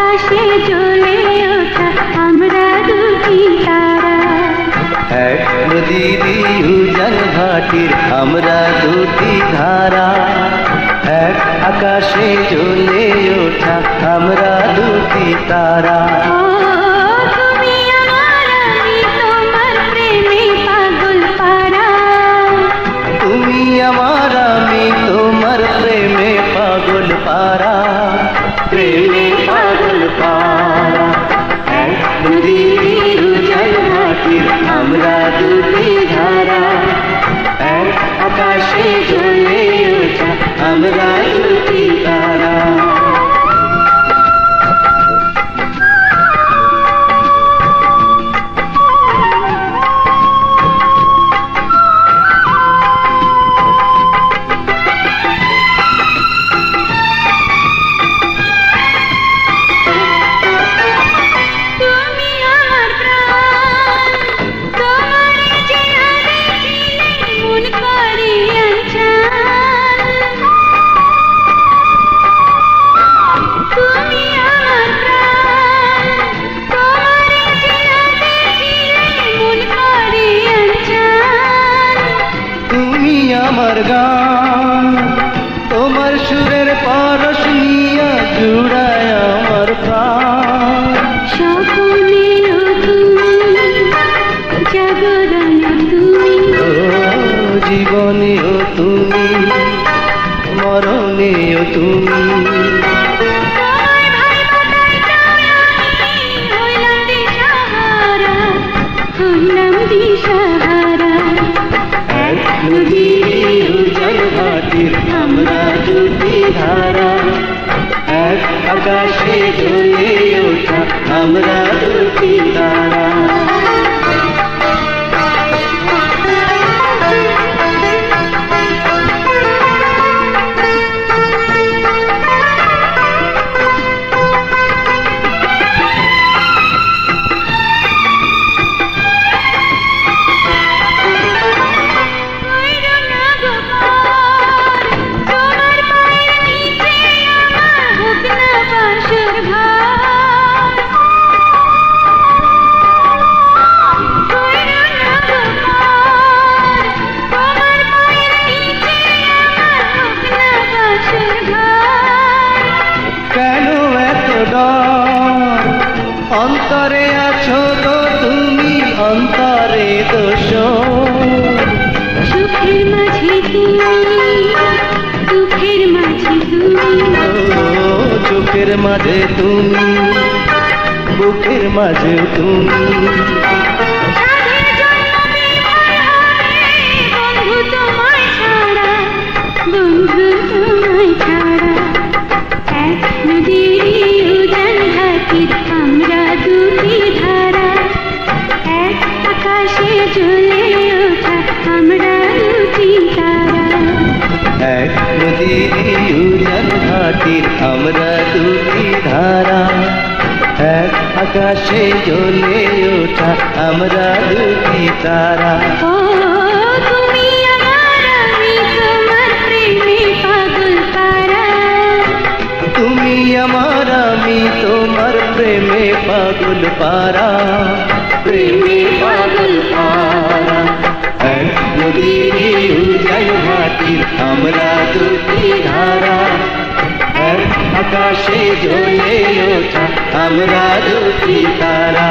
আকাশে জ্বলে ওঠা আমরা দুটি তারা। এক নদীর উজান ঘাটির আমরা দুটি ধারা, এক আকাশে জ্বলে ওঠা আমরা দুটি তারা। তুমি আমার আমি তোমার প্রেমে পাগল পারা, তুমি আমার আমি তোমার প্রেমে পাগল পারা, প্রেমে পাগল পারা। এক নদীর উজান ঘাটির আমরা দুটি ধারা, এক আকাশে জ্বলে ওঠা আমরা দুটি তারা। আমার গান তোমার সুরের পরশ নিয়া জুড়ায় আমার প্রাণ। স্বপ্নেও তুমি, জাগরণেও তুমি, জীবনেও তুমি, মরণেও তুমি। হইলাম দিশাহারা, এক নদীর উজান ঘাটির আমরা দুটি ধারা, এক আকাশে জ্বলে ওঠা আমরা দুটি তারা। অন্তরে আছো তো তুমি, অন্তরে দোষ। সুখের মাঝে তুমি, দুঃখের মাঝে তুমি, চোখের মাঝে তুমি, বুকের মাঝে তুমি। বন্ধু তোমায় ছাড়া, বন্ধু তোমায় ছাড়া। এক নদীর উজান ঘাটির আমরা দুটি ধারা, এক আকাশে জ্বলে ওঠা আমরা দুটি তারা। এক নদীর উজান ঘাটির আমরা দুটি ধারা, এক আকাশে জ্বলে ওঠা আমরা দুটি তারা। তুমি আমার আমি তোমার প্রেমে পাগল পারা, তুমি আমার আমি তোমার প্রেমে পাগল পারা, প্রেমে পাগল পারা। এক নদীর উজান ঘাটির আমরা দুটি ধারা, এক আকাশে জ্বলে ওঠা আমরা দুটি তারা।